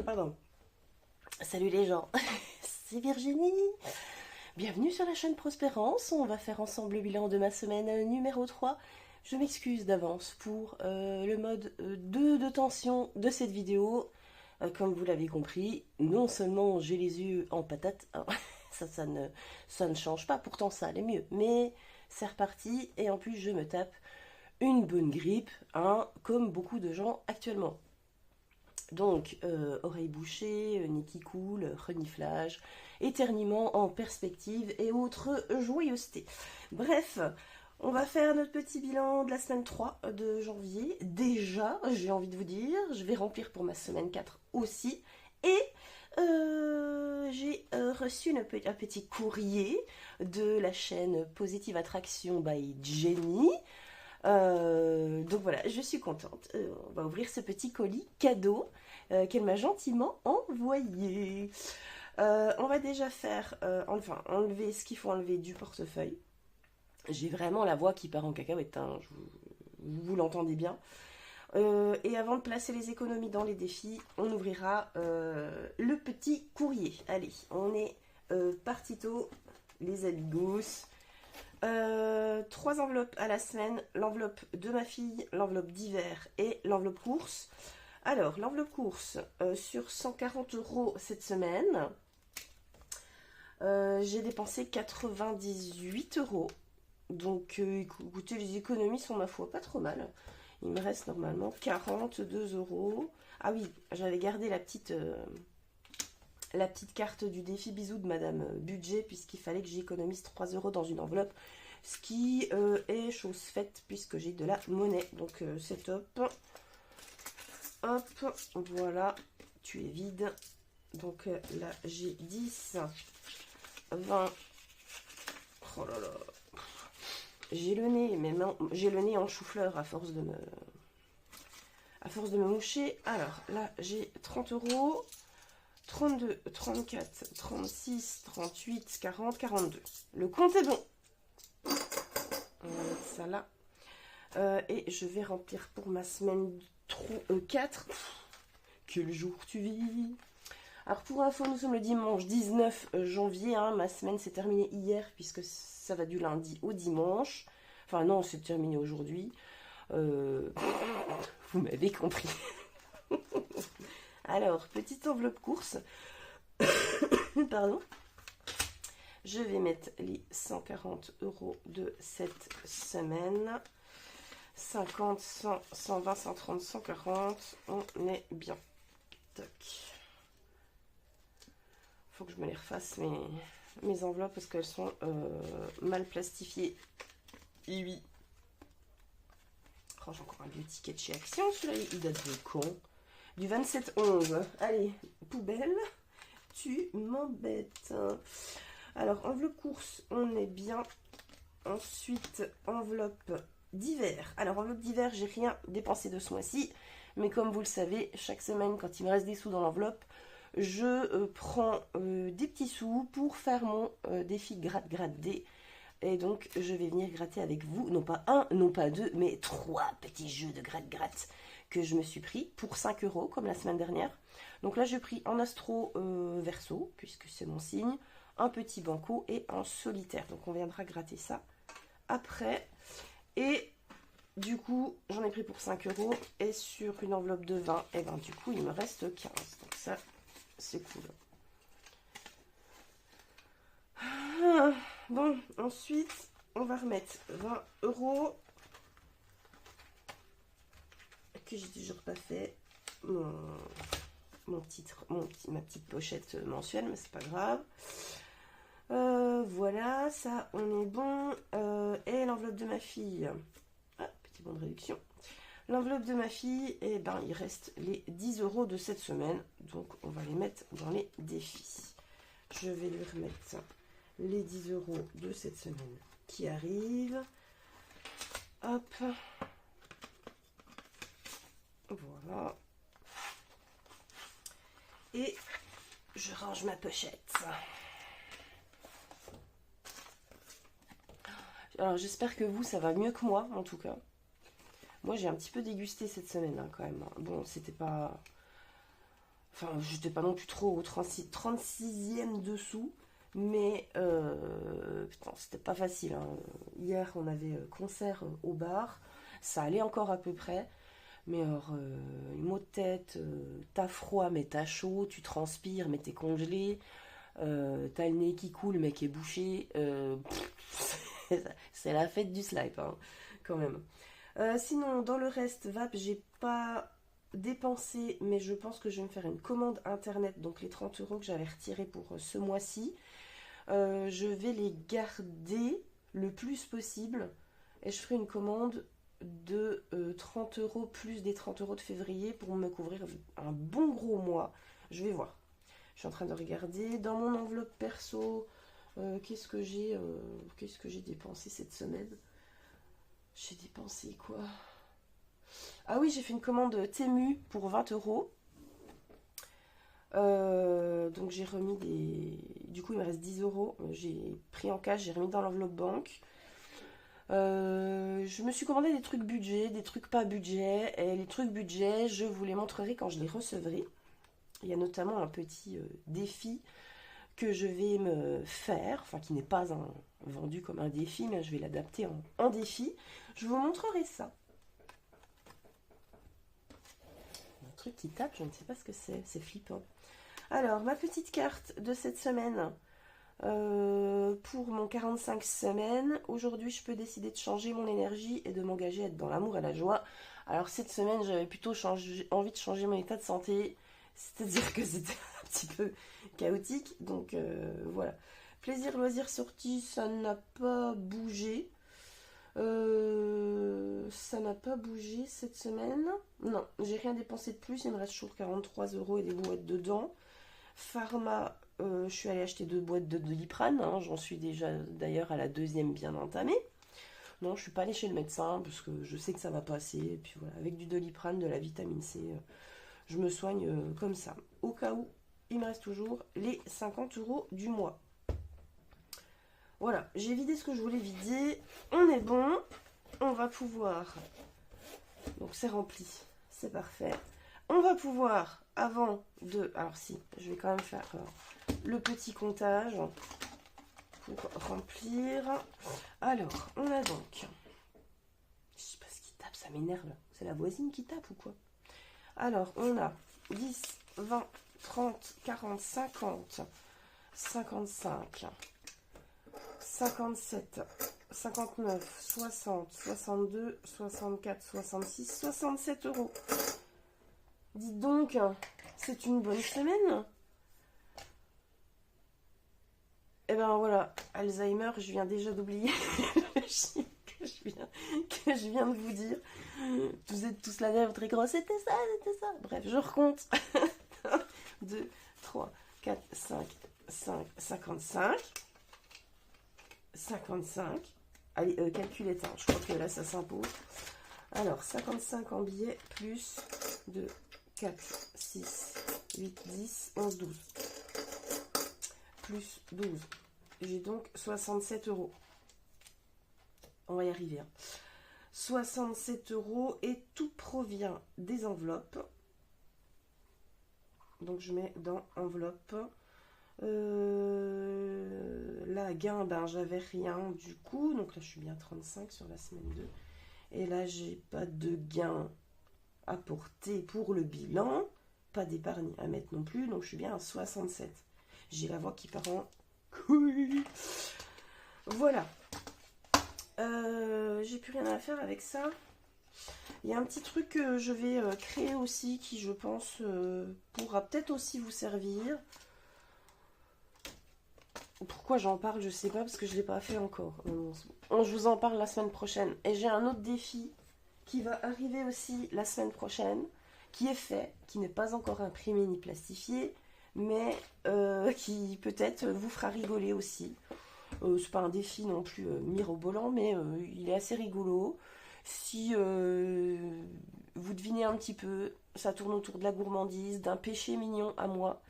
Pardon. Salut les gens, c'est Virginie. Bienvenue sur la chaîne Prospérance. On va faire ensemble le bilan de ma semaine numéro 3. Je m'excuse d'avance pour le mode 2 de tension de cette vidéo. Comme vous l'avez compris, non seulement j'ai les yeux en patate, hein, ça ne change pas, pourtant ça allait mieux, mais c'est reparti et en plus je me tape une bonne grippe, hein, comme beaucoup de gens actuellement. Donc, oreilles bouchées, nez qui coule, reniflage, éternuement en perspective et autres joyeusetés. Bref, on va faire notre petit bilan de la semaine 3 de janvier. Déjà, j'ai envie de vous dire, je vais remplir pour ma semaine 4 aussi. Et j'ai reçu un petit courrier de la chaîne Positive Attraction by Jenny. Donc voilà, je suis contente. On va ouvrir ce petit colis cadeau qu'elle m'a gentiment envoyé. On va déjà faire, enlever ce qu'il faut enlever du portefeuille. J'ai vraiment la voix qui part en cacahuète, hein, vous l'entendez bien. Et avant de placer les économies dans les défis, on ouvrira le petit courrier. Allez, on est partito, les amigos. 3 enveloppes à la semaine, l'enveloppe de ma fille, l'enveloppe d'hiver et l'enveloppe course. Alors, l'enveloppe course sur 140 € cette semaine, j'ai dépensé 98 €. Donc, écoutez, les économies sont, ma foi, pas trop mal. Il me reste normalement 42 €. Ah oui, j'avais gardé la petite carte du défi bisous de Madame Budget, puisqu'il fallait que j'économise 3 € dans une enveloppe, ce qui est chose faite puisque j'ai de la monnaie, donc c'est top. Hop, voilà, tu es vide. Donc là j'ai 10, 20. Oh là là, j'ai le nez, j'ai le nez en chou-fleur à force de me moucher. Alors là j'ai 30 €. 32, 34, 36, 38, 40, 42. Le compte est bon. On va mettre ça là. Et je vais remplir pour ma semaine 4. Quel jour tu vis? Alors pour info, nous sommes le dimanche 19 janvier. Hein. Ma semaine s'est terminée hier puisque ça va du lundi au dimanche. Enfin non, c'est terminé aujourd'hui. Vous m'avez compris. Alors, petite enveloppe course. Pardon. Je vais mettre les 140 € de cette semaine. 50, 100, 120, 130, 140. On est bien. Toc. Faut que je me les refasse mes enveloppes parce qu'elles sont mal plastifiées. Et oui. Oh, j'ai encore un vieux ticket de chez Action. Celui-là, il date de quand? Du 27-11. Allez, poubelle. Tu m'embêtes. Alors, enveloppe course, on est bien. Ensuite, enveloppe d'hiver. Alors, enveloppe d'hiver, j'ai rien dépensé de ce mois-ci. Mais comme vous le savez, chaque semaine, quand il me reste des sous dans l'enveloppe, je prends des petits sous pour faire mon défi gratte-gratte-D. Et donc, je vais venir gratter avec vous, non pas un, non pas deux, mais 3 petits jeux de gratte-gratte que je me suis pris pour 5 € comme la semaine dernière. Donc là, j'ai pris en astro verso, puisque c'est mon signe, un petit banco et un solitaire. Donc on viendra gratter ça après. Et du coup, j'en ai pris pour 5 € et sur une enveloppe de 20, et ben du coup, il me reste 15. Donc ça, c'est cool. Bon, ensuite, on va remettre 20 € que j'ai toujours pas fait. Ma petite pochette mensuelle, mais c'est pas grave. Voilà, ça, on est bon. Et l'enveloppe de ma fille. Ah, petit bon de réduction. L'enveloppe de ma fille, et ben, il reste les 10 € de cette semaine. Donc, on va les mettre dans les défis. Je vais lui remettre les 10 € de cette semaine qui arrivent. Hop. Voilà. Et je range ma pochette. Alors j'espère que vous, ça va mieux que moi, en tout cas. Moi, j'ai un petit peu dégusté cette semaine, hein, quand même. Bon, c'était pas... Enfin, j'étais pas non plus trop au 36e dessous. Mais putain, c'était pas facile, hein. Hier, on avait concert au bar. Ça allait encore à peu près. Mais alors, maux de tête, t'as froid, mais t'as chaud. Tu transpires, mais t'es congelé. T'as le nez qui coule, mais qui est bouché. C'est la fête du slime, hein, quand même. Sinon, dans le reste, Vape, j'ai pas dépensé, mais je pense que je vais me faire une commande internet. Donc, les 30 euros que j'avais retirés pour ce mois-ci. Je vais les garder le plus possible et je ferai une commande de 30 euros plus des 30 euros de février pour me couvrir un bon gros mois. Je vais voir. Je suis en train de regarder dans mon enveloppe perso. Qu'est-ce que j'ai dépensé cette semaine? J'ai dépensé quoi? Ah oui, j'ai fait une commande Temu pour 20 euros. Donc j'ai remis des... Du coup il me reste 10 euros. J'ai pris en cash, j'ai remis dans l'enveloppe banque. Je me suis commandé des trucs budget, des trucs pas budget. Et les trucs budget, je vous les montrerai quand je les recevrai. Il y a notamment un petit défi que je vais me faire. Enfin qui n'est pas vendu comme un défi, mais je vais l'adapter en défi. Je vous montrerai ça. Un truc qui tape, je ne sais pas ce que c'est flippant. Alors, ma petite carte de cette semaine pour mon 45 semaines. Aujourd'hui, je peux décider de changer mon énergie et de m'engager à être dans l'amour et la joie. Alors, cette semaine, j'avais plutôt envie de changer mon état de santé. C'est-à-dire que c'était un petit peu chaotique. Donc, voilà. Plaisir, loisir, sortie, ça n'a pas bougé. Ça n'a pas bougé cette semaine. Non, j'ai rien dépensé de plus. Il me reste toujours 43 euros et des boîtes dedans. Pharma, je suis allée acheter 2 boîtes de Doliprane, hein, j'en suis déjà d'ailleurs à la 2e bien entamée. Non, je suis pas allée chez le médecin parce que je sais que ça va passer. Et puis voilà, avec du Doliprane, de la vitamine C, je me soigne comme ça. Au cas où, il me reste toujours les 50 euros du mois. Voilà, j'ai vidé ce que je voulais vider. On est bon. On va pouvoir... Donc c'est rempli, c'est parfait. On va pouvoir, avant de... Alors si, je vais quand même faire le petit comptage pour remplir. Alors, on a donc... Je sais pas ce qui tape, ça m'énerve. C'est la voisine qui tape ou quoi? Alors, on a 10, 20, 30, 40, 50, 55, 57, 59, 60, 62, 64, 66, 67 euros. Dites donc, c'est une bonne semaine. Et ben voilà, Alzheimer, je viens déjà d'oublier le chiffre que je viens de vous dire. Vous êtes tous la lèvre très grosse, c'était ça. Bref, je recompte. 1, 2, 3, 4, 5, 55. 55. Allez, calculette, hein. Je crois que là, ça s'impose. Alors, 55 en billets, plus 2, 4, 6, 8, 10, 11, 12. Plus 12. J'ai donc 67 euros. On va y arriver. Hein. 67 euros et tout provient des enveloppes. Donc, je mets dans enveloppe. Là, gain, ben, j'avais rien du coup. Donc là, je suis bien 35 sur la semaine 2. Et là, j'ai pas de gain à porter pour le bilan. Pas d'épargne à mettre non plus. Donc, je suis bien à 67. J'ai la voix qui part en couille. Voilà. J'ai plus rien à faire avec ça. Il y a un petit truc que je vais créer aussi qui, je pense, pourra peut-être aussi vous servir. Pourquoi j'en parle, je sais pas, parce que je ne l'ai pas fait encore. Je vous en parle la semaine prochaine. Et j'ai un autre défi qui va arriver aussi la semaine prochaine, qui est fait, qui n'est pas encore imprimé ni plastifié, mais qui peut-être vous fera rigoler aussi. C'est pas un défi non plus mirobolant, mais il est assez rigolo. Si vous devinez un petit peu, ça tourne autour de la gourmandise, d'un péché mignon à moi.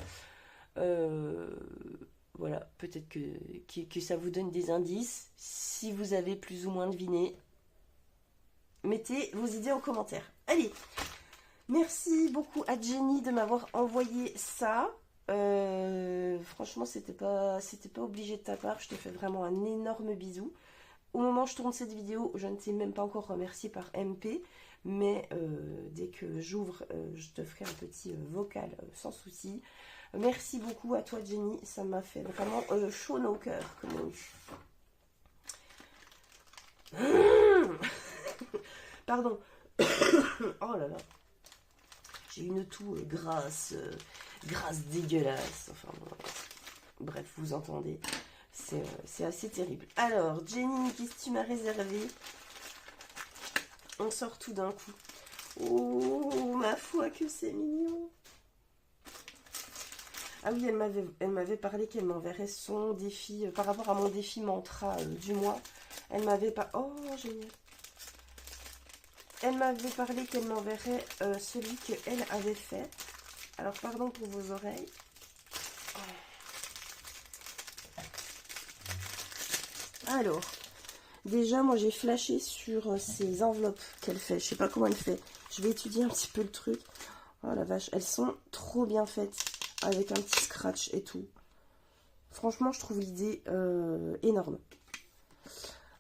Voilà, peut-être que ça vous donne des indices. Si vous avez plus ou moins deviné, mettez vos idées en commentaire. Allez, Merci beaucoup à Jenny de m'avoir envoyé ça. Franchement, c'était pas obligé de ta part. Je te fais vraiment un énorme bisou. Au moment où je tourne cette vidéo, je ne t'ai même pas encore remercié par MP. Mais dès que j'ouvre, je te ferai un petit vocal sans souci. Merci beaucoup à toi Jenny, ça m'a fait vraiment chaud au cœur, comme on dit. Pardon. Oh là là. J'ai une toux grasse dégueulasse. Enfin bon, bref, vous entendez. C'est assez terrible. Alors, Jenny, qu'est-ce que tu m'as réservé? On sort tout d'un coup. Oh, ma foi, que c'est mignon. Ah oui, elle m'avait parlé qu'elle m'enverrait son défi, par rapport à mon défi mantra du mois. Elle m'avait pas... Oh, génial. Elle m'avait parlé qu'elle m'enverrait celui qu'elle avait fait. Alors, pardon pour vos oreilles. Alors, déjà, moi, j'ai flashé sur ces enveloppes qu'elle fait. Je sais pas comment elle fait. Je vais étudier un petit peu le truc. Oh la vache, elles sont trop bien faites. Avec un petit scratch et tout. Franchement, je trouve l'idée énorme.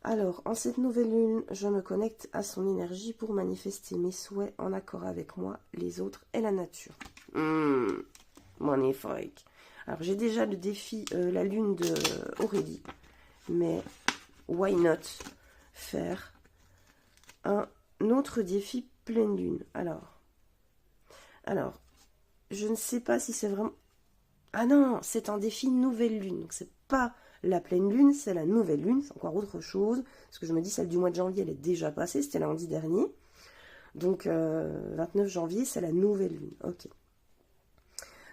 Alors, en cette nouvelle lune, je me connecte à son énergie pour manifester mes souhaits en accord avec moi, les autres et la nature. Magnifique. Alors, j'ai déjà le défi, la lune de Aurélie. Mais, why not faire un autre défi pleine lune? Alors, je ne sais pas si c'est vraiment... Ah non, c'est un défi nouvelle lune. Donc, c'est pas la pleine lune, c'est la nouvelle lune. C'est encore autre chose. Parce que je me dis, celle du mois de janvier, elle est déjà passée. C'était lundi dernier. Donc, 29 janvier, c'est la nouvelle lune. Ok.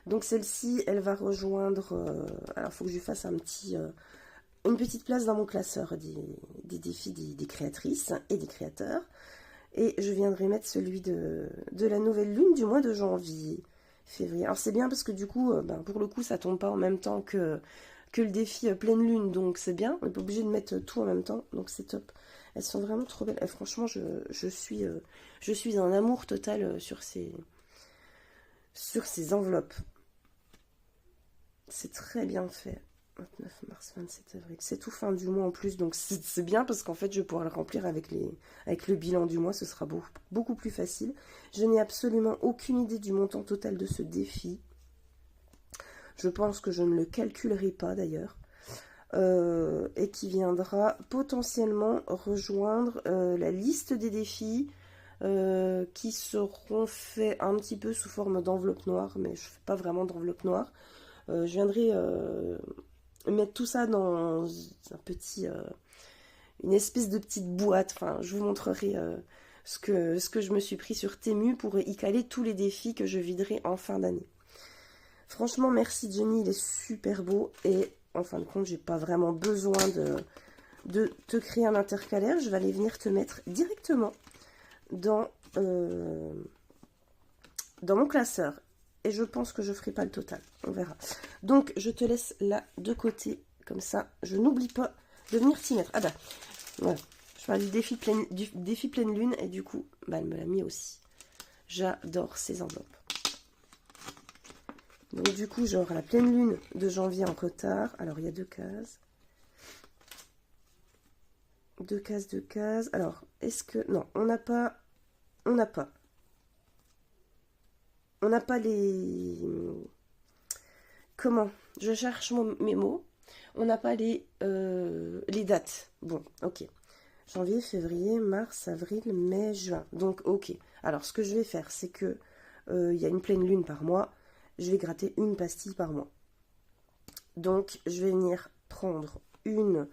Donc, celle-ci, elle va rejoindre... alors, il faut que je lui fasse une petite place dans mon classeur des défis des créatrices et des créateurs. Et je viendrai mettre celui de la nouvelle lune du mois de janvier. Février. Alors c'est bien parce que du coup, pour le coup, ça tombe pas en même temps que le défi pleine lune, donc c'est bien. On n'est pas obligé de mettre tout en même temps, donc c'est top. Elles sont vraiment trop belles. Et franchement, je suis en amour total sur ces enveloppes. C'est très bien fait. 29 mars, 27 avril. C'est tout fin du mois en plus, donc c'est bien parce qu'en fait, je vais pouvoir le remplir avec le bilan du mois. Ce sera beaucoup plus facile. Je n'ai absolument aucune idée du montant total de ce défi. Je pense que je ne le calculerai pas d'ailleurs. Et qui viendra potentiellement rejoindre la liste des défis qui seront faits un petit peu sous forme d'enveloppe noire, mais je ne fais pas vraiment d'enveloppe noire. Je viendrai mettre tout ça dans une espèce de petite boîte. Enfin, je vous montrerai ce que je me suis pris sur Temu pour y caler tous les défis que je viderai en fin d'année. Franchement, merci Jenny, il est super beau. Et en fin de compte, j'ai pas vraiment besoin de te créer un intercalaire. Je vais aller venir te mettre directement dans mon classeur. Et je pense que je ferai pas le total. On verra. Donc, je te laisse là de côté. Comme ça, je n'oublie pas de venir t'y mettre. Ah bah, voilà. Je parle du défi pleine lune. Et du coup, elle me l'a mis aussi. J'adore ces enveloppes. Donc, du coup, j'aurai la pleine lune de janvier en retard. Alors, il y a 2 cases. 2 cases, 2 cases. Alors, est-ce que... Non, on n'a pas les... Comment? Je cherche mes mots. On n'a pas les dates. Bon, ok. Janvier, février, mars, avril, mai, juin. Donc, ok. Alors, ce que je vais faire, c'est que il y a une pleine lune par mois. Je vais gratter une pastille par mois. Donc, je vais venir prendre une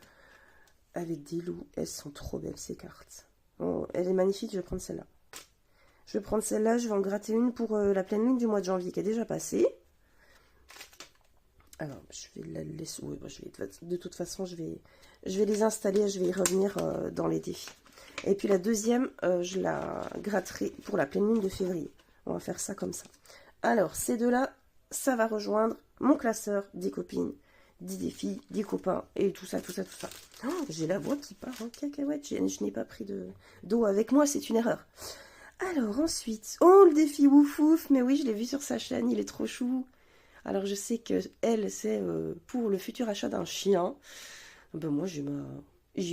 avec des loups. Elles sont trop belles, ces cartes. Oh, elle est magnifique, je vais prendre celle-là. Je vais prendre celle-là, je vais en gratter une pour la pleine lune du mois de janvier qui est déjà passée. Alors, je vais la laisser... Oui, de toute façon, je vais les installer, je vais y revenir dans les défis. Et puis la deuxième, je la gratterai pour la pleine lune de février. On va faire ça comme ça. Alors, ces deux-là, ça va rejoindre mon classeur des copines, des défis, des copains et tout ça, tout ça, tout ça. Oh, j'ai la voix qui part en cacahuète. Je n'ai pas pris d'eau avec moi, c'est une erreur. Alors ensuite, oh le défi Wouf Wouf, mais oui je l'ai vu sur sa chaîne, il est trop chou. Alors je sais que elle c'est pour le futur achat d'un chien. Ben moi j'ai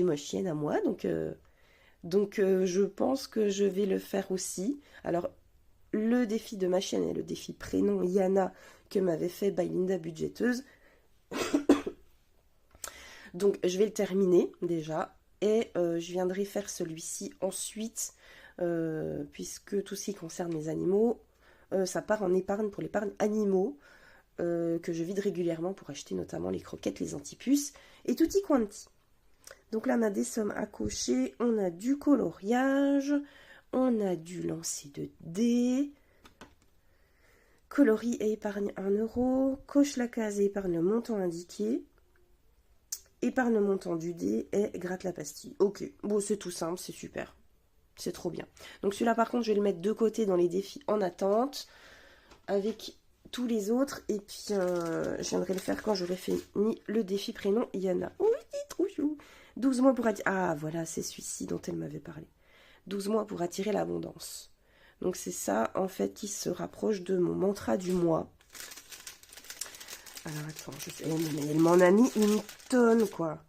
ma chienne à moi, donc je pense que je vais le faire aussi. Alors le défi de ma chienne et le défi prénom Yana que m'avait fait Linda Budgéteuse. Donc je vais le terminer déjà et je viendrai faire celui-ci ensuite puisque tout ce qui concerne mes animaux, ça part en épargne pour l'épargne animaux que je vide régulièrement pour acheter notamment les croquettes, les antipuces et tutti quanti. Donc là on a des sommes à cocher, on a du coloriage, on a du lancer de dés, colorie et épargne 1 euro, coche la case et épargne le montant indiqué, épargne le montant du dé et gratte la pastille. Ok, bon c'est tout simple, c'est super, c'est trop bien. Donc celui-là par contre je vais le mettre de côté dans les défis en attente, avec tous les autres, et puis je viendrai le faire quand j'aurai fini le défi prénom Yana. Oui, trop chou. 12 mois pour attirer... Ah voilà, c'est celui-ci dont elle m'avait parlé. 12 mois pour attirer l'abondance. Donc c'est ça en fait qui se rapproche de mon mantra du mois. Alors attends, je sais, mais elle m'en a mis une tonne quoi.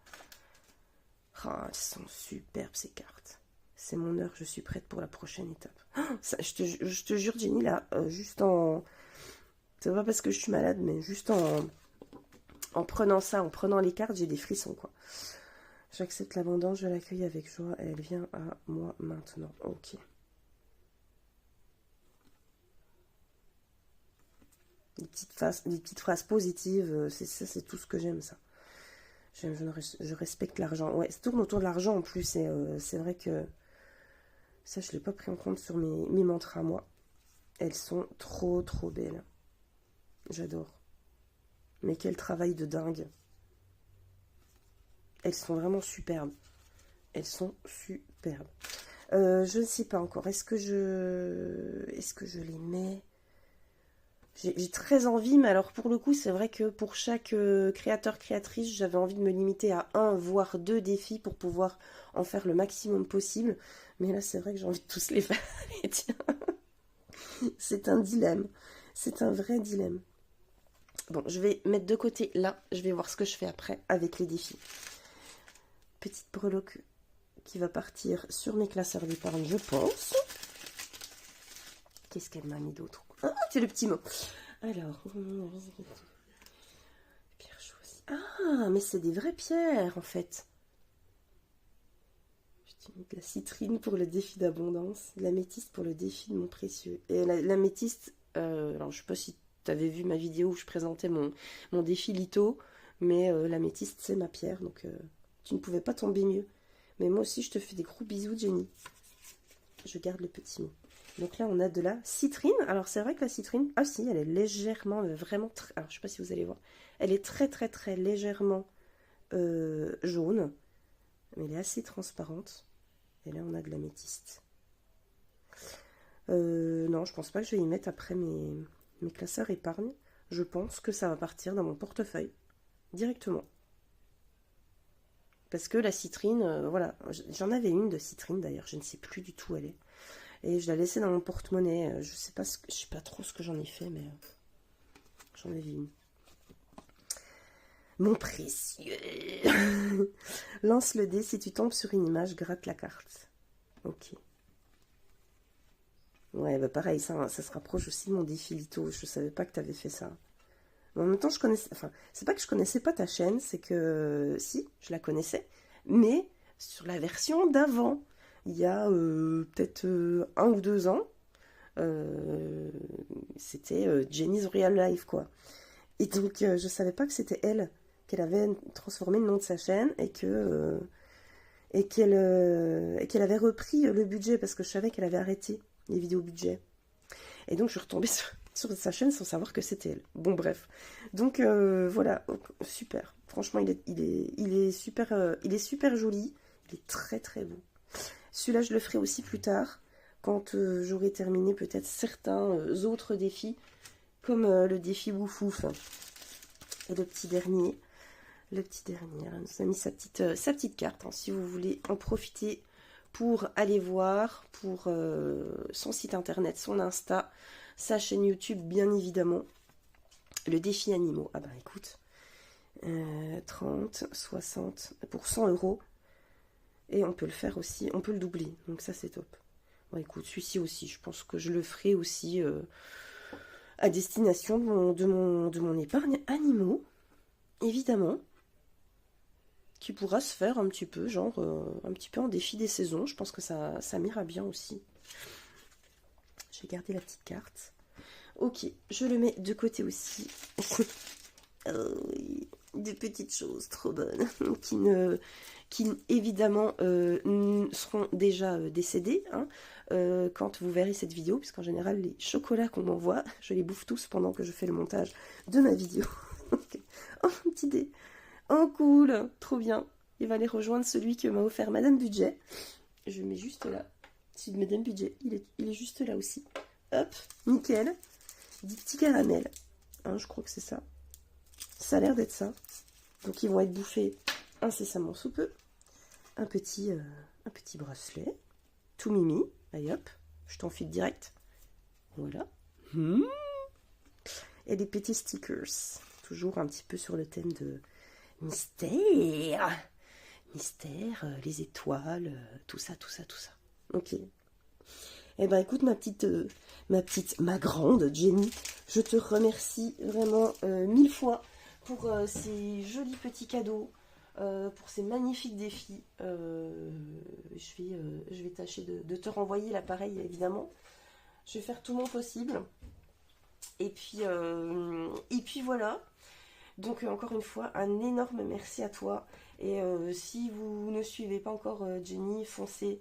Ah, elles sont superbes ces cartes. C'est mon heure, je suis prête pour la prochaine étape. Oh, ça, je te jure Jenny là, juste en... C'est pas parce que je suis malade, mais juste en prenant ça, en prenant les cartes, j'ai des frissons quoi. J'accepte l'abondance, je l'accueille avec joie, elle vient à moi maintenant. Ok. Des petites phrases positives, c'est tout ce que j'aime, ça. Je respecte l'argent. Ouais, ça tourne autour de l'argent en plus, et c'est vrai que ça, je ne l'ai pas pris en compte sur mes mantras, moi. Elles sont trop, trop belles. J'adore. Mais quel travail de dingue. Elles sont vraiment superbes. Elles sont superbes. Je ne sais pas encore. Est-ce que je les mets? J'ai très envie, mais alors pour le coup, c'est vrai que pour chaque créateur-créatrice, j'avais envie de me limiter à 1 voire 2 défis pour pouvoir en faire le maximum possible. Mais là, c'est vrai que j'ai envie de tous les faire. Et tiens, c'est un dilemme. C'est un vrai dilemme. Bon, je vais mettre de côté là. Je vais voir ce que je fais après avec les défis. Petite breloque qui va partir sur mes classeurs d'épargne, je pense. Qu'est-ce qu'elle m'a mis d'autre? Ah, c'est le petit mot. Alors, pierre choisie. Ah, mais c'est des vraies pierres, en fait. J'ai mis de la citrine pour le défi d'abondance, de l'améthyste pour le défi de mon précieux. Et l'améthyste, alors je sais pas si tu avais vu ma vidéo où je présentais mon défi litho, mais l'améthyste, c'est ma pierre, donc tu ne pouvais pas tomber mieux. Mais moi aussi, je te fais des gros bisous, Jenny. Je garde le petit mot. Donc là, on a de la citrine. Alors, c'est vrai que la citrine... Ah si, elle est légèrement, vraiment... Alors, je sais pas si vous allez voir. Elle est très, très, très légèrement jaune. Mais elle est assez transparente. Et là, on a de l'améthyste. Non, je pense pas que je vais y mettre après mes classeurs épargne. Je pense que ça va partir dans mon portefeuille. Directement. Parce que la citrine, voilà. J'en avais une de citrine, d'ailleurs. Je ne sais plus du tout où elle est. Et je l'ai laissée dans mon porte-monnaie. Je sais pas trop ce que j'en ai fait, mais j'en ai vu une. Mon précieux. Lance le dé. Si tu tombes sur une image, gratte la carte. Ok. Ouais, bah pareil, ça se rapproche aussi de mon défi litho. Je savais pas que tu avais fait ça. Mais en même temps, je connaissais... Enfin, c'est pas que je connaissais pas ta chaîne, c'est que... Si, je la connaissais. Mais sur la version d'avant. Il y a peut-être 1 ou 2 ans, c'était Jenny's Real Life, quoi. Et donc, je savais pas que c'était elle, qu'elle avait transformé le nom de sa chaîne et qu'elle avait repris le budget, parce que je savais qu'elle avait arrêté les vidéos budget. Et donc, je suis retombée sur sa chaîne sans savoir que c'était elle. Bon, bref. Donc, voilà, super. Franchement, il est super joli. Il est très, très beau. Celui-là, je le ferai aussi plus tard, quand j'aurai terminé peut-être certains autres défis, comme le défi Wouf Wouf. Et le petit dernier, alors, nous a mis sa petite carte, hein, si vous voulez en profiter pour aller voir pour son site internet, son Insta, sa chaîne YouTube, bien évidemment. Le défi animaux. Ah ben écoute, 30, 60 pour 100 euros. Et on peut le faire aussi, on peut le doubler. Donc ça c'est top. Bon écoute, celui-ci aussi, je pense que je le ferai aussi à destination de mon épargne animaux, évidemment. Qui pourra se faire un petit peu, genre un petit peu en défi des saisons. Je pense que ça m'ira bien aussi. Je vais garder la petite carte. Ok, je le mets de côté aussi. Oh, oui, des petites choses trop bonnes qui évidemment seront déjà décédées hein, quand vous verrez cette vidéo, puisqu'en général les chocolats qu'on m'envoie, je les bouffe tous pendant que je fais le montage de ma vidéo. Oh, un petit dé. Oh cool, trop bien. Il va aller rejoindre celui que m'a offert Madame Budget. Je le mets juste là. Celui de Madame Budget, il est juste là aussi. Hop, nickel. Des petits caramels. Hein, je crois que c'est ça. Ça a l'air d'être ça. Donc ils vont être bouffés incessamment sous peu. Un petit bracelet. Tout mimi. Allez hop, je t'enfile direct. Voilà. Et des petits stickers. Toujours un petit peu sur le thème de mystère. Mystère, les étoiles, tout ça. Ok. Eh ben écoute ma grande Jenny, je te remercie vraiment 1000 fois pour ces jolis petits cadeaux, pour ces magnifiques défis. Je vais tâcher de te renvoyer l'appareil évidemment. Je vais faire tout mon possible. Et puis voilà. Donc encore une fois, un énorme merci à toi. Et si vous ne suivez pas encore Jenny, foncez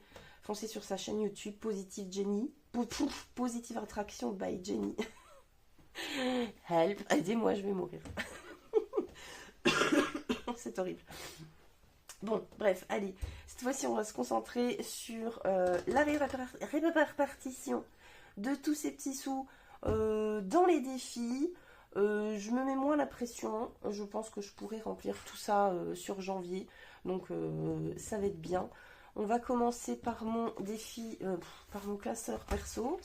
sur sa chaîne YouTube Positive Jenny. Positive Attraction by Jenny. Help, aidez-moi, je vais mourir. C'est horrible. Bon, bref, allez. Cette fois-ci, on va se concentrer sur la répartition de tous ces petits sous dans les défis. Je me mets moins la pression. Je pense que je pourrais remplir tout ça sur janvier. Donc ça va être bien. On va commencer par mon défi, par mon classeur perso.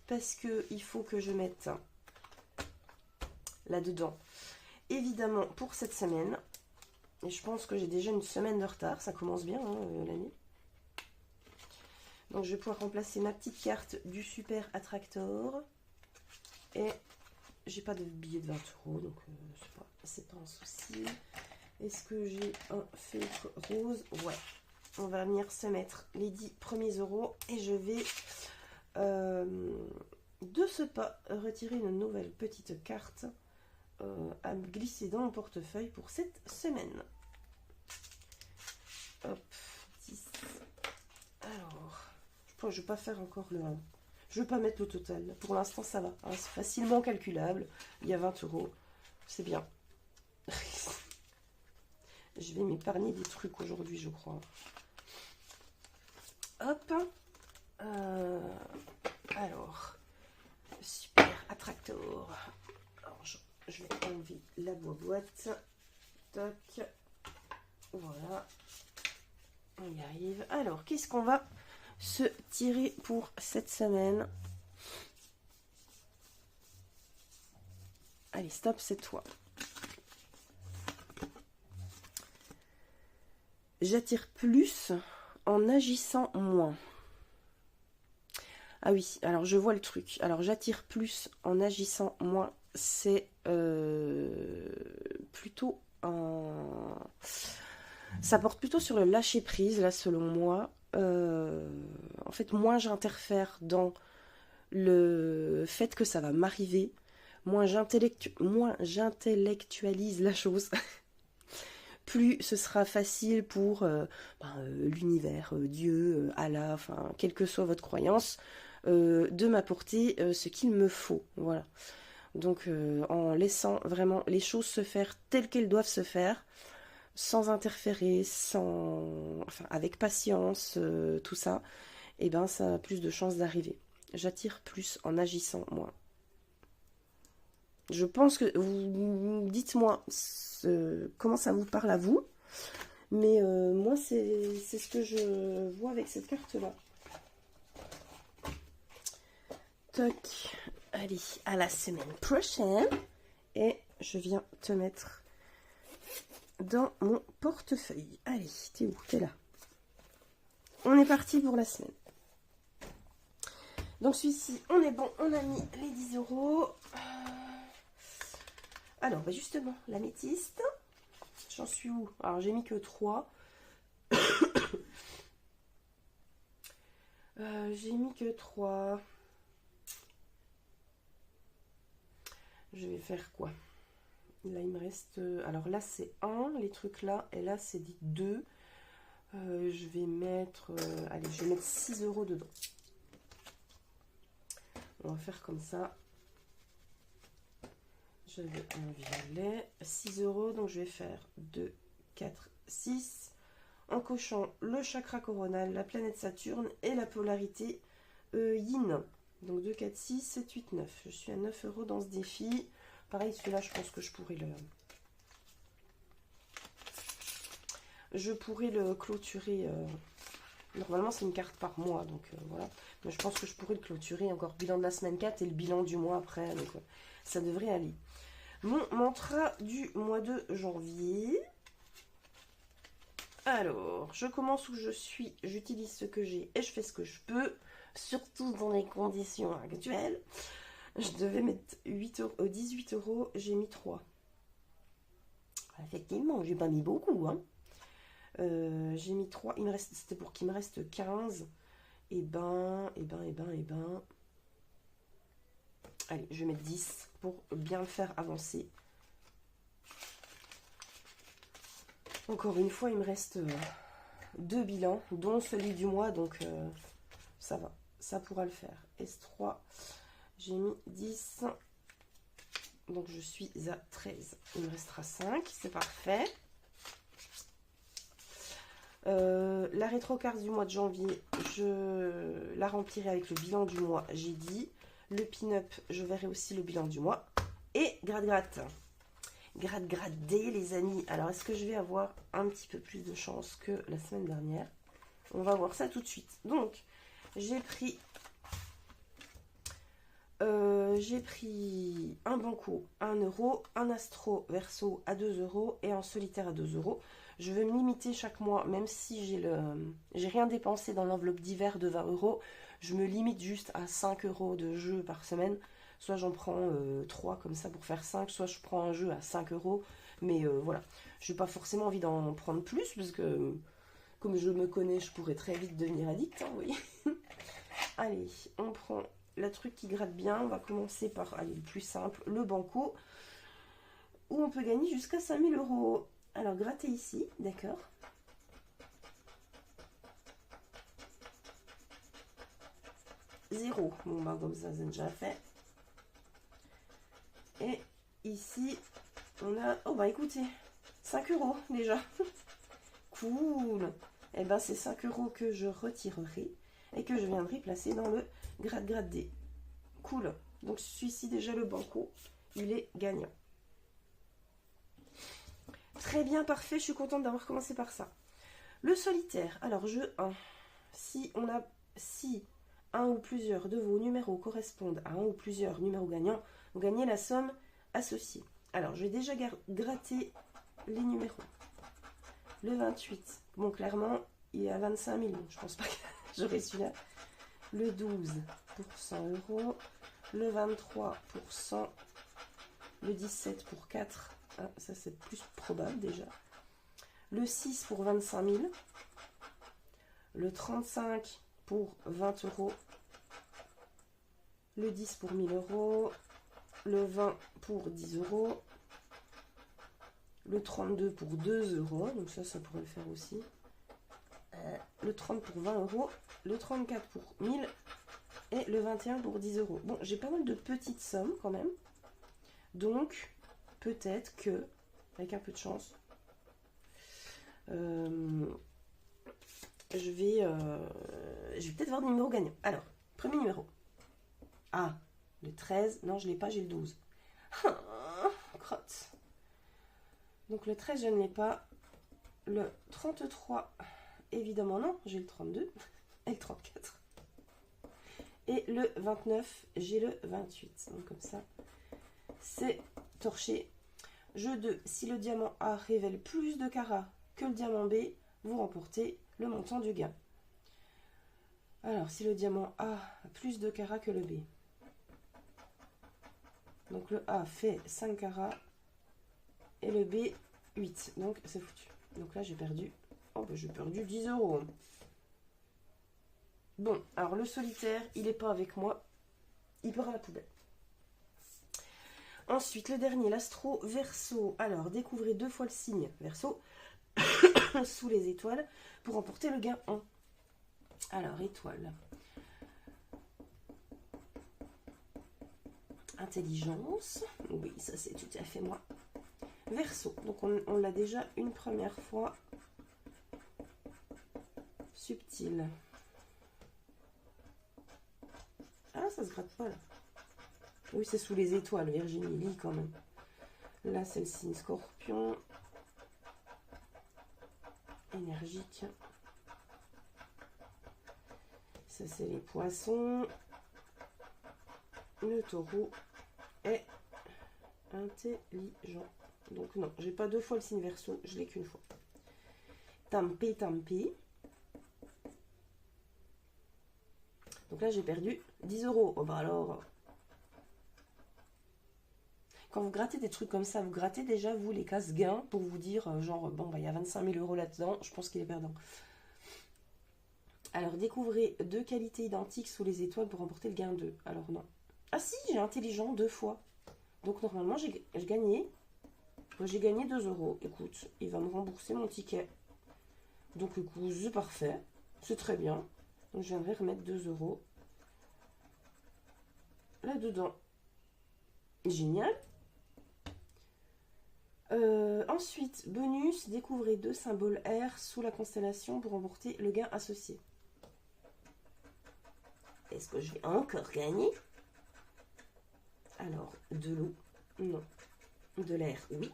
Parce qu'il faut que je mette là-dedans. Évidemment pour cette semaine. Et je pense que j'ai déjà une semaine de retard. Ça commence bien hein, l'année. Donc je vais pouvoir remplacer ma petite carte du Super Attractor. Et j'ai pas de billet de 20 euros, donc c'est pas un souci. Est-ce que j'ai un fake rose? Ouais. On va venir se mettre les 10 premiers euros et je vais de ce pas retirer une nouvelle petite carte à glisser dans mon portefeuille pour cette semaine. Hop, 10. Alors, je vais pas faire encore le 1. Je ne vais pas mettre le total. Pour l'instant, ça va. Hein, c'est facilement calculable. Il y a 20 euros. C'est bien. Je vais m'épargner des trucs aujourd'hui, je crois. Hop. Alors, Super Attractor. Alors, je vais enlever la boîte. Toc. Voilà. On y arrive. Alors, qu'est-ce qu'on va se tirer pour cette semaine? Allez, stop, c'est toi. J'attire plus en agissant moins. Ah oui, alors je vois le truc. Alors j'attire plus en agissant moins. C'est plutôt un... Ça porte plutôt sur le lâcher prise, là, selon moi. En fait, moins j'interfère dans le fait que ça va m'arriver, moins j'intellectualise la chose, plus ce sera facile pour l'univers, Dieu, Allah, enfin, quelle que soit votre croyance, de m'apporter ce qu'il me faut. Voilà. Donc, en laissant vraiment les choses se faire telles qu'elles doivent se faire, sans interférer, avec patience, tout ça, et ben ça a plus de chances d'arriver. J'attire plus en agissant moins. Je pense que dites-moi comment ça vous parle à vous. Mais moi, c'est ce que je vois avec cette carte-là. Toc. Allez, à la semaine prochaine. Et je viens te mettre dans mon portefeuille. Allez, t'es où? T'es là. On est parti pour la semaine. Donc celui-ci, on est bon, on a mis les 10 euros. Alors, bah justement, l'améthyste, j'en suis où? Alors, j'ai mis que 3. J'ai mis que 3. Je vais faire quoi? Là, il me reste... alors là, c'est 1, les trucs là. Et là, c'est 2. Je vais mettre... allez, je vais mettre 6 euros dedans. On va faire comme ça. J'avais un violet. 6 euros, donc je vais faire 2, 4, 6. En cochant le chakra coronal, la planète Saturne et la polarité yin. Donc 2, 4, 6, 7, 8, 9. Je suis à 9 euros dans ce défi. Pareil, celui-là, je pense que je pourrais le clôturer. Normalement, c'est une carte par mois, donc voilà. Mais je pense que je pourrais le clôturer. Encore bilan de la semaine 4 et le bilan du mois après. Donc ça devrait aller. Mon mantra du mois de janvier. Alors, je commence où je suis, j'utilise ce que j'ai et je fais ce que je peux, surtout dans les conditions actuelles. Je devais mettre 8 euros, 18 euros, j'ai mis 3. Effectivement, j'ai pas mis beaucoup, hein. J'ai mis 3, il me reste, c'était pour qu'il me reste 15. Et ben. Allez, je vais mettre 10 pour bien le faire avancer. Encore une fois, il me reste 2 bilans, dont celui du mois, donc ça va, ça pourra le faire. S3, j'ai mis 10, donc je suis à 13. Il me restera 5, c'est parfait. La rétrocarte du mois de janvier, je la remplirai avec le bilan du mois, j'ai dit. Le pin-up, je verrai aussi le bilan du mois. Et gratte-gratte. Gratte-gratte-D, les amis. Alors, est-ce que je vais avoir un petit peu plus de chance que la semaine dernière? On va voir ça tout de suite. Donc, j'ai pris un banco à 1 euro, un astro verso à 2 euros et un solitaire à 2 euros. Je vais me limiter chaque mois, même si j'ai rien dépensé dans l'enveloppe d'hiver de 20 euros. Je me limite juste à 5 euros de jeu par semaine. Soit j'en prends 3 comme ça pour faire 5, soit je prends un jeu à 5 euros. Mais voilà, je n'ai pas forcément envie d'en prendre plus, parce que comme je me connais, je pourrais très vite devenir addict, hein, oui. Allez, on prend la truc qui gratte bien. On va commencer par, allez, le plus simple, le banco, où on peut gagner jusqu'à 5000 euros. Alors, gratter ici, d'accord. Zéro. Bon, bah, comme ça, c'est déjà fait. Et ici, on a... oh, bah, écoutez, 5 euros déjà. Cool. Et ben, c'est 5 euros que je retirerai et que je viendrai placer dans le gratte-gratte D. Cool. Donc, celui-ci, déjà, le banco, il est gagnant. Très bien, parfait. Je suis contente d'avoir commencé par ça. Le solitaire. Alors, jeu 1. Si un ou plusieurs de vos numéros correspondent à un ou plusieurs numéros gagnants, vous gagnez la somme associée. Alors, je vais déjà gratter les numéros. Le 28. Bon, clairement, il est à 25 000. Je pense pas que j'aurai celui-là. Le 12 pour 100 euros. Le 23 pour 100. Le 17 pour 4. Ah, ça, c'est plus probable déjà. Le 6 pour 25 000. Le 35 pour 20 euros. Le 10 pour 1000 euros. Le 20 pour 10 euros. Le 32 pour 2 euros. Donc ça pourrait le faire aussi. Le 30 pour 20 euros. Le 34 pour 1000. Et le 21 pour 10 euros. Bon, j'ai pas mal de petites sommes quand même. Donc, peut-être que, avec un peu de chance, je vais peut-être avoir des numéros gagnants. Alors, premier numéro. Ah, le 13. Non, je ne l'ai pas, j'ai le 12. Crotte. Donc le 13, je ne l'ai pas. le 33, évidemment non, j'ai le 32 et le 34. Et le 29, j'ai le 28. Donc comme ça, c'est torché. Jeu 2, si le diamant A révèle plus de carats que le diamant B, vous remportez le montant du gain. Alors, si le diamant A a plus de carats que le B. Donc le A fait 5 carats et le B 8. Donc c'est foutu. Donc là j'ai perdu. Oh ben j'ai perdu 10 euros. Bon, alors le solitaire, il n'est pas avec moi. Il part à la poubelle. Ensuite, le dernier, l'astro Verseau. Alors, découvrez 2 fois le signe Verseau sous les étoiles pour remporter le gain 1. Alors, étoile. Intelligence. Oui, ça c'est tout à fait moi. Verseau. Donc, on l'a déjà une première fois. Subtil. Ah, ça se gratte pas là. Oui, c'est sous les étoiles, Virginie, lis quand même. Là, c'est le signe Scorpion. Énergique. Ça, c'est les poissons. Le taureau est intelligent. Donc non, j'ai pas 2 fois le signe Verseau, je l'ai qu'une fois. Tampi, tampi. Donc là, j'ai perdu 10 euros. Oh bah alors... Quand vous grattez des trucs comme ça, vous grattez déjà, vous, les cases gains pour vous dire, genre, bon, bah, il y a 25 000 euros là-dedans, je pense qu'il est perdant. Alors, découvrez 2 qualités identiques sous les étoiles pour remporter le gain 2. Alors, non. Ah si, j'ai intelligent 2 fois. Donc, normalement, j'ai gagné. J'ai gagné 2 euros. Écoute, il va me rembourser mon ticket. Donc, écoute, c'est parfait. C'est très bien. Donc, je viendrai remettre 2 euros là-dedans. Génial. Ensuite, bonus, découvrez 2 symboles R sous la constellation pour remporter le gain associé. Est-ce que je vais encore gagner? Alors, de l'eau, non. De l'air, oui.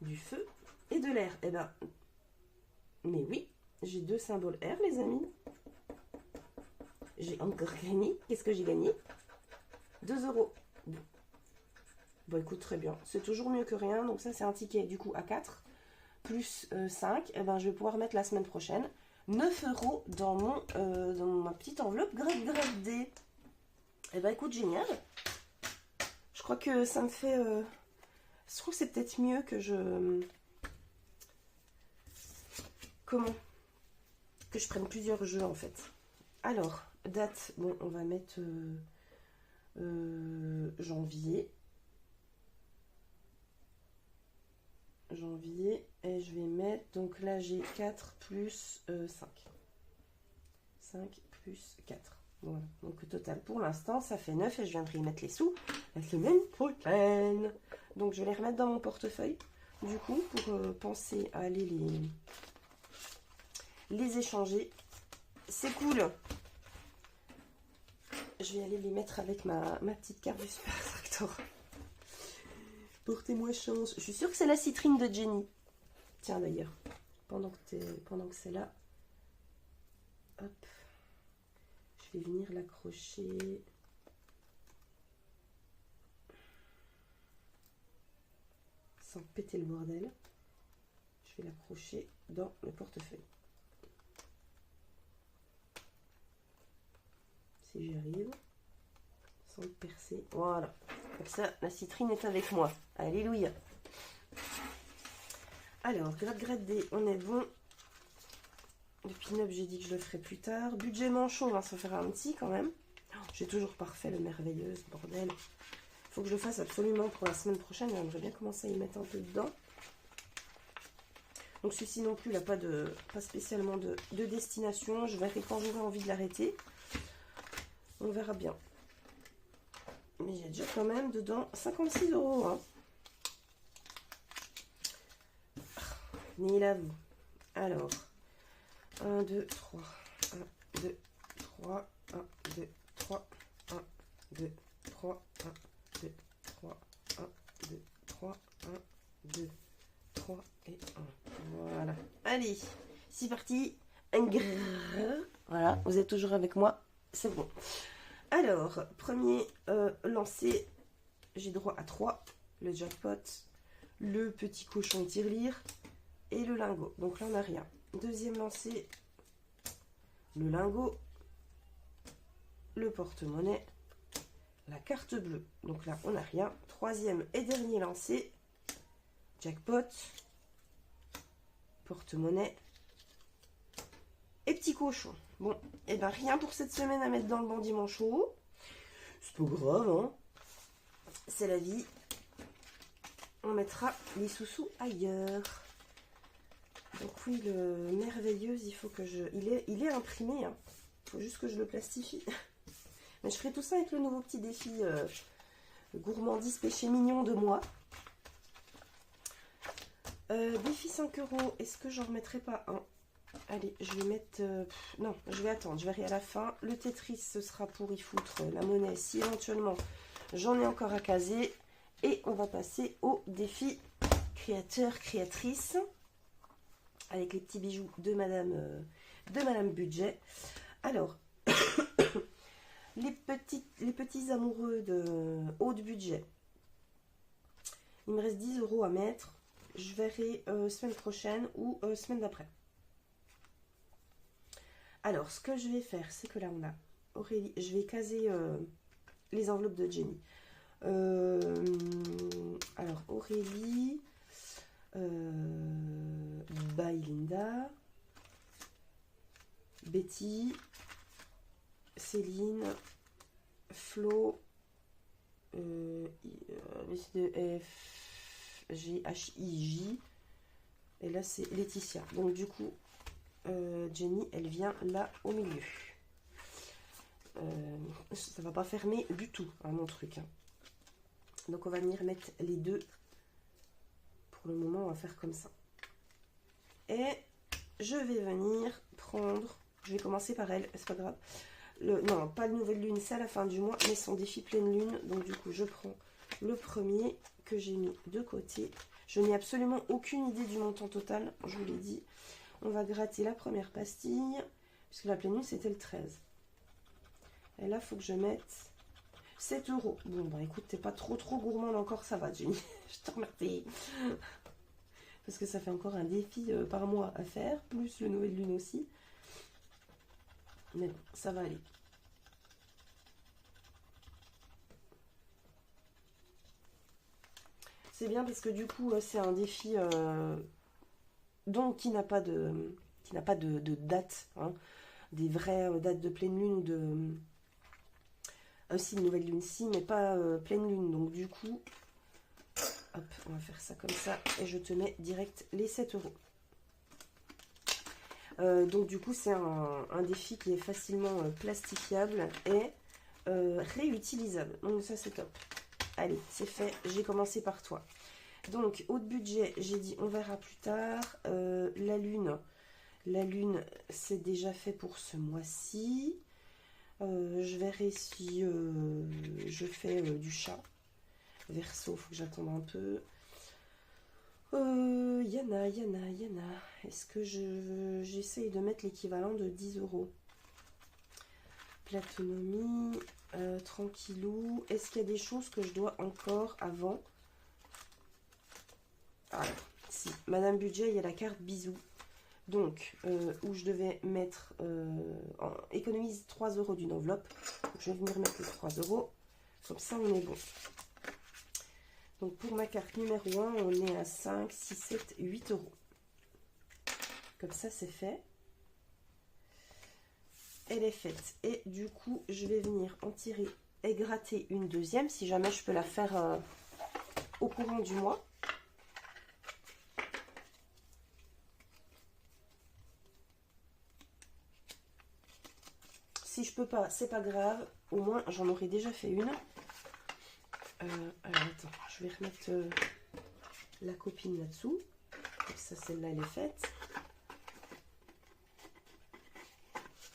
Du feu et de l'air, eh ben, mais oui, j'ai 2 symboles R, les amis. J'ai encore gagné. Qu'est-ce que j'ai gagné? 2 euros. Bon, écoute, très bien. C'est toujours mieux que rien. Donc ça, c'est un ticket, du coup, à 4. Plus 5. Eh ben, je vais pouvoir mettre la semaine prochaine 9 euros dans ma petite enveloppe grade D. Eh ben, écoute, génial. Je crois que ça me fait... je trouve que c'est peut-être mieux que je... Comment? Que je prenne plusieurs jeux, en fait. Alors, date. Bon, on va mettre janvier. Et je vais mettre, donc là j'ai 4 plus 5. 5 plus 4. Voilà, donc au total pour l'instant ça fait 9 et je viendrai y mettre les sous la semaine prochaine. Donc je vais les remettre dans mon portefeuille du coup pour penser à aller les échanger. C'est cool. Je vais aller les mettre avec ma petite carte du Super Tractor. Portez-moi chance. Je suis sûre que c'est la citrine de Jenny. Tiens d'ailleurs, pendant que c'est là, hop, je vais venir l'accrocher. Sans péter le bordel. Je vais l'accrocher dans le portefeuille. Si j'y arrive. Sans le percer. Voilà. Comme ça, la citrine est avec moi. Alléluia. Alors, grade D, on est bon. Le pin-up, j'ai dit que je le ferai plus tard. Budget manchon, on va s'en faire un petit quand même. J'ai toujours pas refait le merveilleux, bordel. Faut que je le fasse absolument pour la semaine prochaine. J'aimerais bien commencer à y mettre un peu dedans. Donc celui-ci non plus, il n'a pas spécialement de destination. Je verrai quand j'aurai envie de l'arrêter. On verra bien. Mais j'ai déjà quand même dedans 56 euros. Hein. Venez là, vous. Alors, 1, 2, 3. 1, 2, 3. 1, 2, 3. 1, 2, 3. 1, 2, 3. 1, 2, 3. 1, 2, 3 et 1. Voilà. Allez, c'est parti. Un grrr. Voilà, vous êtes toujours avec moi. C'est bon. Alors, premier lancer, j'ai droit à 3. Le jackpot, le petit cochon tirelire et le lingot. Donc là, on n'a rien. Deuxième lancer, le lingot, le porte-monnaie, la carte bleue. Donc là, on n'a rien. Troisième et dernier lancé, jackpot, porte-monnaie et petit cochon. Bon, et ben rien pour cette semaine à mettre dans le bandit manchot. C'est pas grave, hein. C'est la vie. On mettra les sous-sous ailleurs. Donc oui, le merveilleuse, il faut que je... Il est imprimé, hein. Il faut juste que je le plastifie. Mais je ferai tout ça avec le nouveau petit défi gourmandise péché mignon de moi. Défi 5 €. Est-ce que j'en remettrai pas un? Allez, je vais mettre... non, je vais attendre. Je verrai à la fin. Le Tetris, ce sera pour y foutre la monnaie si éventuellement j'en ai encore à caser. Et on va passer au défi créateur-créatrice. Avec les petits bijoux de Madame Budget. Alors, les petits amoureux de haut de budget. Il me reste 10 € à mettre. Je verrai semaine prochaine ou semaine d'après. Alors, ce que je vais faire, c'est que là, on a Aurélie. Je vais caser les enveloppes de Jenny. Alors, Aurélie, Linda, Betty, Céline, Flo, F, G, H, I, J. Et là, c'est Laetitia. Donc, du coup, Jenny, elle vient là au milieu. Ça va pas fermer du tout, hein, mon truc. Hein. Donc, on va venir mettre les deux. Pour le moment, on va faire comme ça. Et je vais venir prendre... Je vais commencer par elle, c'est pas grave. Non, pas de nouvelle lune, c'est à la fin du mois, mais son défi pleine lune. Donc, du coup, je prends le premier que j'ai mis de côté. Je n'ai absolument aucune idée du montant total, je vous l'ai dit. On va gratter la première pastille, puisque la pleine lune, c'était le 13. Et là, il faut que je mette 7 €. Bon, bah écoute, t'es pas trop gourmande encore, ça va, Jenny. Je te remercie. Parce que ça fait encore un défi par mois à faire, plus le nouvelle lune aussi. Mais bon, ça va aller. C'est bien parce que du coup, c'est un défi donc qui n'a pas de date, hein, des vraies dates de pleine lune ou de aussi une nouvelle lune si, mais pas pleine lune. Donc du coup, hop, on va faire ça comme ça et je te mets direct les 7 €. Donc du coup, c'est un défi qui est facilement plastifiable et réutilisable. Donc ça, c'est top. Allez, c'est fait. J'ai commencé par toi. Donc, haut de budget, j'ai dit on verra plus tard. La lune, c'est déjà fait pour ce mois-ci. Je verrai si je fais du chat. Verseau, il faut que j'attende un peu. Yana. Est-ce que j'essaye de mettre l'équivalent de 10 €? Platonomie, tranquillou. Est-ce qu'il y a des choses que je dois encore avant? Alors, si, Madame Budget, il y a la carte bisous. Donc, où je devais mettre, économise 3 € d'une enveloppe. Donc, je vais venir mettre les 3 €. Comme ça, on est bon. Donc, pour ma carte numéro 1, on est à 5, 6, 7, 8 €. Comme ça, c'est fait. Elle est faite. Et du coup, je vais venir en tirer et gratter une deuxième, si jamais je peux la faire au courant du mois. Si je peux pas, c'est pas grave. Au moins, j'en aurais déjà fait une. Alors, attends, je vais remettre la copine là-dessous. Comme ça, celle-là, elle est faite.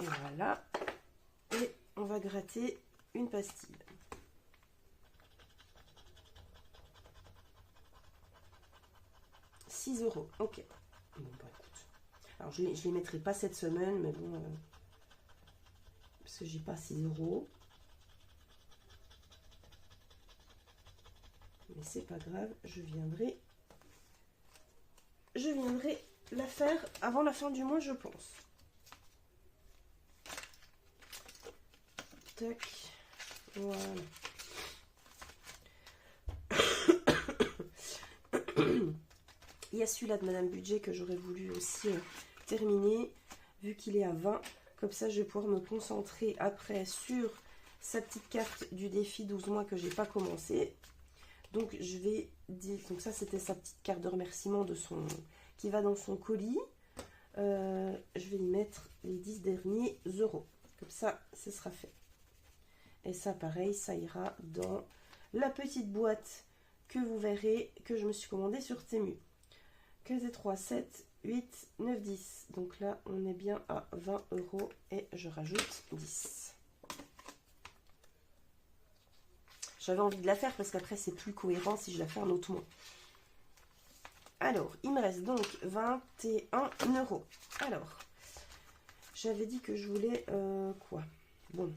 Et voilà. Et on va gratter une pastille. €. Ok. Bon, bah écoute. Alors, je les mettrai pas cette semaine, mais bon... parce que j'ai pas 6 euros. Mais c'est pas grave, je viendrai la faire avant la fin du mois, je pense. Tac. Voilà. Il y a celui-là de Madame Budget que j'aurais voulu aussi terminer, vu qu'il est à 20. Comme ça, je vais pouvoir me concentrer après sur sa petite carte du défi 12 mois que j'ai pas commencé. Donc, je vais dire... Donc ça, c'était sa petite carte de remerciement qui va dans son colis. Je vais y mettre les 10 derniers euros. Comme ça, ce sera fait. Et ça, pareil, ça ira dans la petite boîte que vous verrez que je me suis commandée sur Temu. 15 et 3, 7, 8, 9, 10. Donc là, on est bien à 20 euros et je rajoute 10. J'avais envie de la faire parce qu'après, c'est plus cohérent si je la fais un autre mois. Alors, il me reste donc 21 euros. Alors, j'avais dit que je voulais quoi? Bon,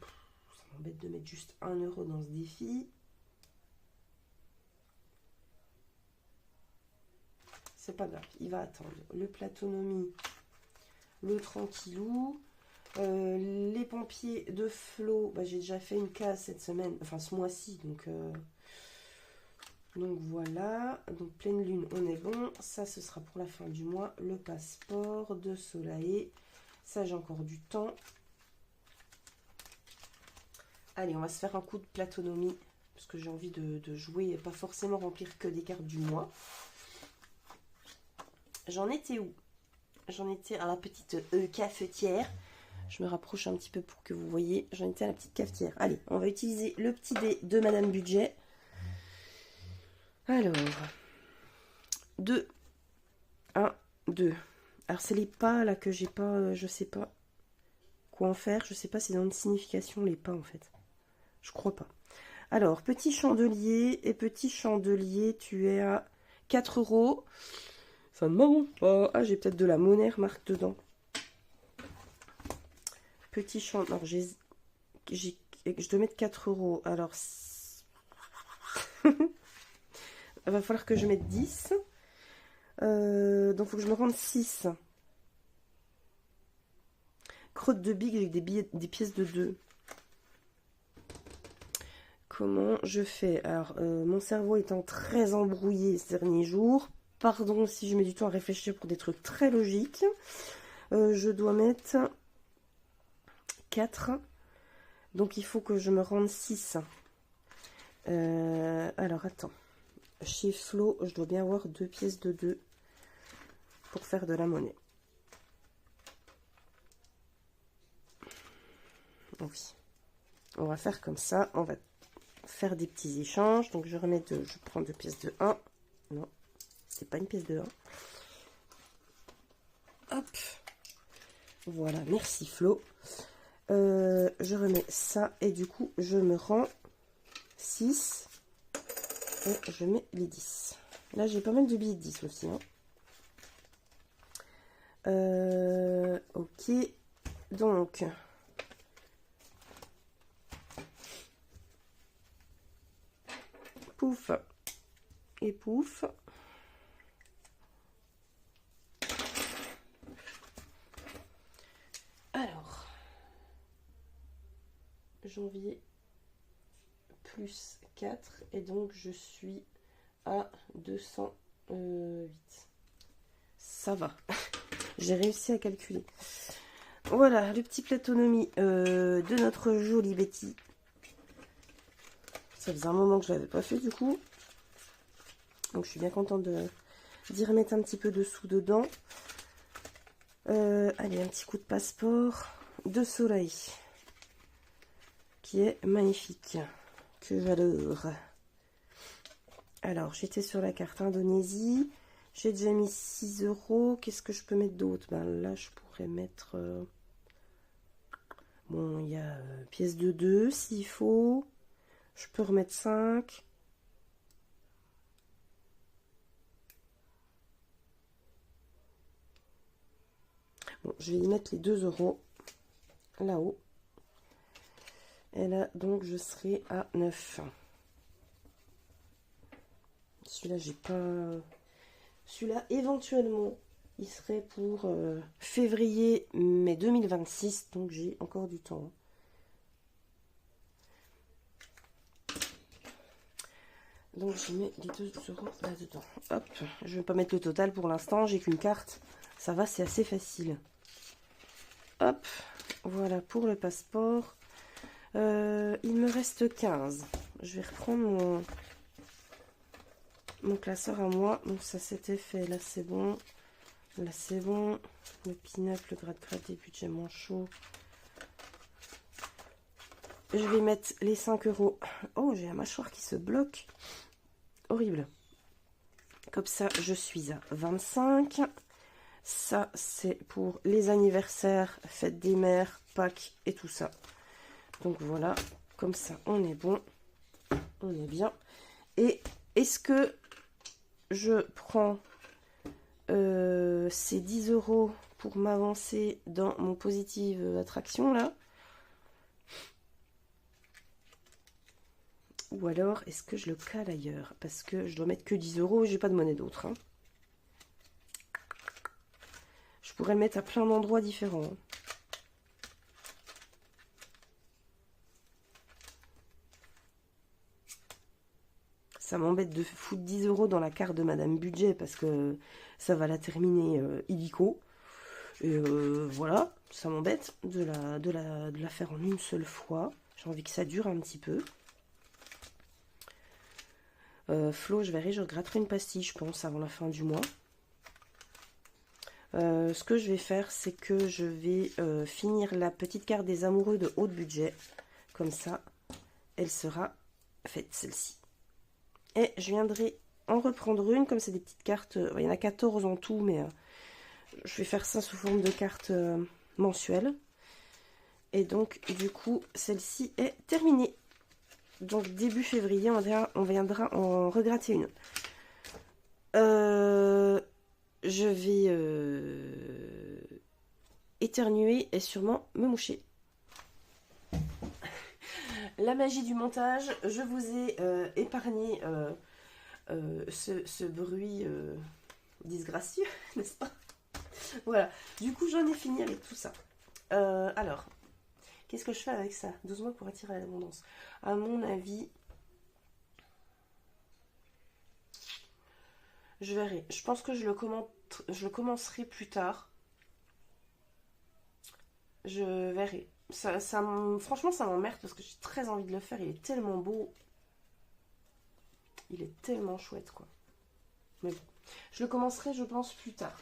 ça m'embête de mettre juste 1 euro dans ce défi. C'est pas grave, il va attendre. Le Platonomie, le Tranquillou, les pompiers de Flo, bah, j'ai déjà fait une case cette semaine, enfin ce mois-ci, donc voilà. Donc pleine lune, on est bon. Ça, ce sera pour la fin du mois. Le passeport de Soleil, ça j'ai encore du temps. Allez, on va se faire un coup de Platonomie, parce que j'ai envie de jouer et pas forcément remplir que des cartes du mois. J'en étais où? J'en étais à la petite cafetière. Je me rapproche un petit peu pour que vous voyez. J'en étais à la petite cafetière. Allez, on va utiliser le petit dé de Madame Budget. Alors, 2, 1, 2. Alors, c'est les pas là que j'ai pas, je sais pas quoi en faire. Je sais pas si c'est dans une signification les pas en fait. Je crois pas. Alors, petit chandelier et petit chandelier, tu es à 4 euros. Ça ne m'avance pas. Ah, j'ai peut-être de la monnaie marque dedans. Petit chandelier. Alors, je dois mettre 4 euros. Alors, il va falloir que je mette 10. Donc, il faut que je me rende 6. Crotte de big avec des pièces de 2. Comment je fais? Alors, mon cerveau étant très embrouillé ces derniers jours. Pardon si je mets du temps à réfléchir pour des trucs très logiques. Je dois mettre 4. Donc, il faut que je me rende 6. Alors, attends. Chez Flo, je dois bien avoir 2 pièces de 2 pour faire de la monnaie. Oui. On va faire comme ça. On va faire des petits échanges. Donc, je remets 2. Je prends 2 pièces de 1. Non, c'est pas une pièce de 1. Hop. Voilà, merci Flo. Je remets ça et du coup, je me rends 6. Et je mets les 10. Là, j'ai pas mal de billets de 10 aussi. Hein. Ok. Donc, pouf et pouf. Alors, janvier plus 4 et donc je suis à 208. Ça va. J'ai réussi à calculer. Voilà, le petit Platonomie de notre jolie Betty. Ça faisait un moment que je ne l'avais pas fait du coup. Donc je suis bien contente d'y remettre un petit peu de sous dedans. Allez, un petit coup de passeport de Soleil. Qui est magnifique. Que j'adore. Alors, j'étais sur la carte Indonésie. J'ai déjà mis 6 euros. Qu'est-ce que je peux mettre d'autre? Ben là, je pourrais mettre... Bon, il y a pièce de 2 s'il faut. Je peux remettre 5. Bon, je vais y mettre les 2 € là-haut. Et là, donc, je serai à 9. Celui-là, j'ai pas... Celui-là, éventuellement, il serait pour février, mai 2026. Donc, j'ai encore du temps. Donc, je mets les 2 € là-dedans. Hop, je ne vais pas mettre le total pour l'instant. J'ai qu'une carte. Ça va, c'est assez facile. Hop, voilà pour le passeport. Il me reste 15. Je vais reprendre mon classeur à moi. Donc ça c'était fait. Là c'est bon. Là c'est bon. Le pin-up, le gratte-gratte des budgets manchots. Je vais mettre les 5 €. Oh, j'ai la mâchoire qui se bloque. Horrible. Comme ça, je suis à 25. Ça, c'est pour les anniversaires, fête des mères, Pâques et tout ça. Donc voilà, comme ça, on est bon. On est bien. Et est-ce que je prends ces 10 € pour m'avancer dans mon positive attraction là? Ou alors, est-ce que je le cale ailleurs? Parce que je dois mettre que 10 €, j'ai pas de monnaie d'autre. Hein. Je pourrais le mettre à plein d'endroits différents. Ça m'embête de foutre 10 € dans la carte de Madame Budget parce que ça va la terminer illico. Et voilà, ça m'embête de la faire en une seule fois. J'ai envie que ça dure un petit peu. Flo, je verrai, je gratterai une pastille, je pense, avant la fin du mois. Ce que je vais faire, c'est que je vais finir la petite carte des amoureux de haut budget. Comme ça, elle sera faite, celle-ci. Et je viendrai en reprendre une, comme c'est des petites cartes. Il y en a 14 en tout, mais je vais faire ça sous forme de carte mensuelle. Et donc, du coup, celle-ci est terminée. Donc, début février, on viendra en regratter une. Je vais éternuer et sûrement me moucher. La magie du montage, je vous ai épargné ce bruit disgracieux, n'est-ce pas? Voilà, du coup j'en ai fini avec tout ça. Alors, qu'est-ce que je fais avec ça? 12 mois pour attirer l'abondance. À mon avis, je verrai. Je pense que je le commencerai plus tard. Je verrai. Franchement, ça m'emmerde parce que j'ai très envie de le faire. Il est tellement beau. Il est tellement chouette, quoi. Mais bon, je le commencerai, je pense, plus tard.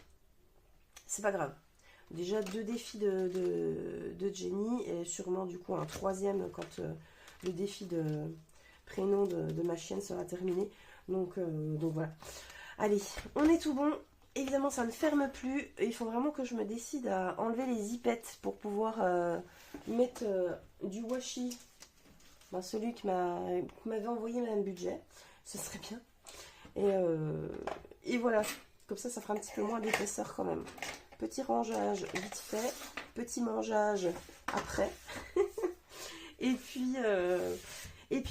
C'est pas grave. Déjà 2 défis de Jenny et sûrement du coup un 3e quand le défi de prénom de ma chienne sera terminé. Donc voilà. Allez, on est tout bon. Évidemment, ça ne ferme plus. Il faut vraiment que je me décide à enlever les zipettes pour pouvoir mettre du washi. Ben, celui que m'avait envoyé Madame Budget. Ce serait bien. Et voilà. Comme ça fera un petit peu moins d'épaisseur quand même. Petit rangeage vite fait. Petit mangeage après. Et puis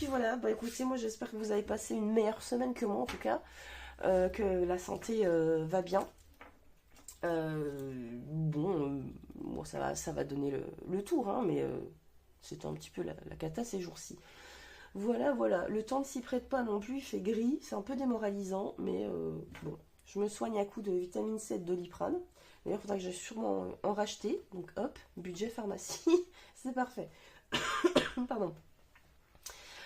voilà. Bah écoutez, moi j'espère que vous avez passé une meilleure semaine que moi en tout cas. Que la santé va bien. Bon, ça va donner le tour, hein, mais c'était un petit peu la cata ces jours-ci. Voilà, voilà. Le temps ne s'y prête pas non plus, il fait gris, c'est un peu démoralisant, mais bon. Je me soigne à coup de vitamine C et de Doliprane. D'ailleurs, il faudra que j'aille sûrement en racheter. Donc hop, budget pharmacie, c'est parfait. Pardon.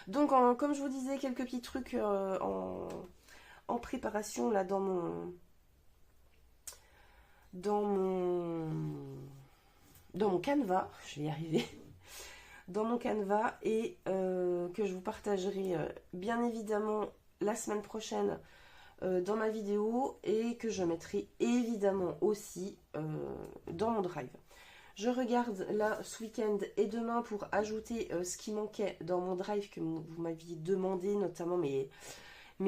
Donc, comme je vous disais, quelques petits trucs en préparation là dans mon canevas, je vais y arriver, dans mon canevas et que je vous partagerai bien évidemment la semaine prochaine dans ma vidéo et que je mettrai évidemment aussi dans mon drive. Je regarde là ce week-end et demain pour ajouter ce qui manquait dans mon drive que vous m'aviez demandé, notamment mes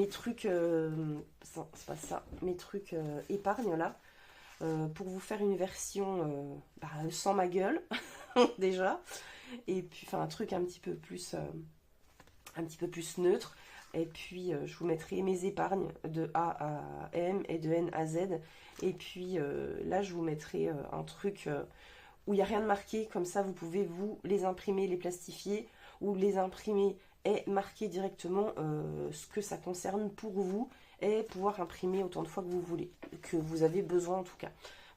trucs, c'est pas ça, mes trucs épargne là. pour vous faire une version sans ma gueule, déjà. Et puis, enfin, un truc un petit peu plus neutre. Et puis, je vous mettrai mes épargnes de A à M et de N à Z. Et puis, là, je vous mettrai un truc où il n'y a rien de marqué. Comme ça, vous pouvez vous les imprimer, les plastifier, ou les imprimer et marquer directement ce que ça concerne pour vous, et pouvoir imprimer autant de fois que vous voulez, que vous avez besoin en tout cas.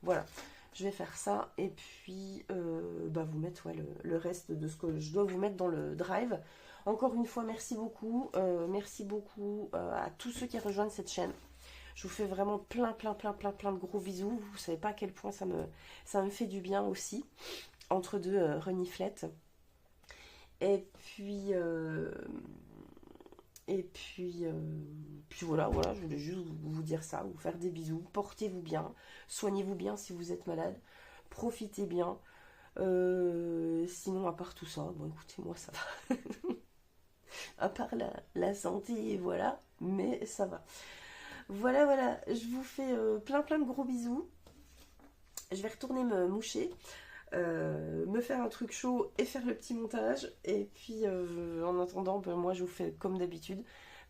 Voilà, je vais faire ça, et puis vous mettre le reste de ce que je dois vous mettre dans le drive. Encore une fois, merci beaucoup à tous ceux qui rejoignent cette chaîne. Je vous fais vraiment plein de gros bisous. Vous savez pas à quel point ça me fait du bien aussi, entre deux reniflettes. Et puis, voilà, je voulais juste vous dire ça, vous faire des bisous. Portez-vous bien, soignez-vous bien si vous êtes malade, profitez bien. Sinon, à part tout ça, bon, écoutez, moi ça va. À part la santé, voilà, mais ça va. Voilà, je vous fais plein de gros bisous. Je vais retourner me moucher, me faire un truc chaud et faire le petit montage. Et puis en attendant, moi je vous fais comme d'habitude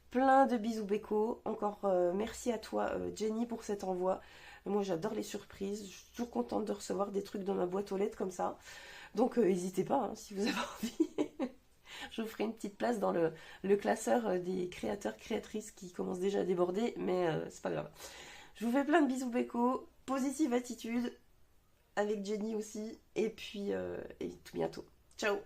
plein de bisous béco. Encore merci à toi Jenny pour cet envoi. Moi j'adore les surprises, je suis toujours contente de recevoir des trucs dans ma boîte aux lettres comme ça. Donc n'hésitez pas hein, si vous avez envie. Je vous ferai une petite place dans le classeur des créateurs, créatrices qui commencent déjà à déborder, mais c'est pas grave. Je vous fais plein de bisous béco, positive attitude, avec Jenny aussi, et puis et tout bientôt. Ciao!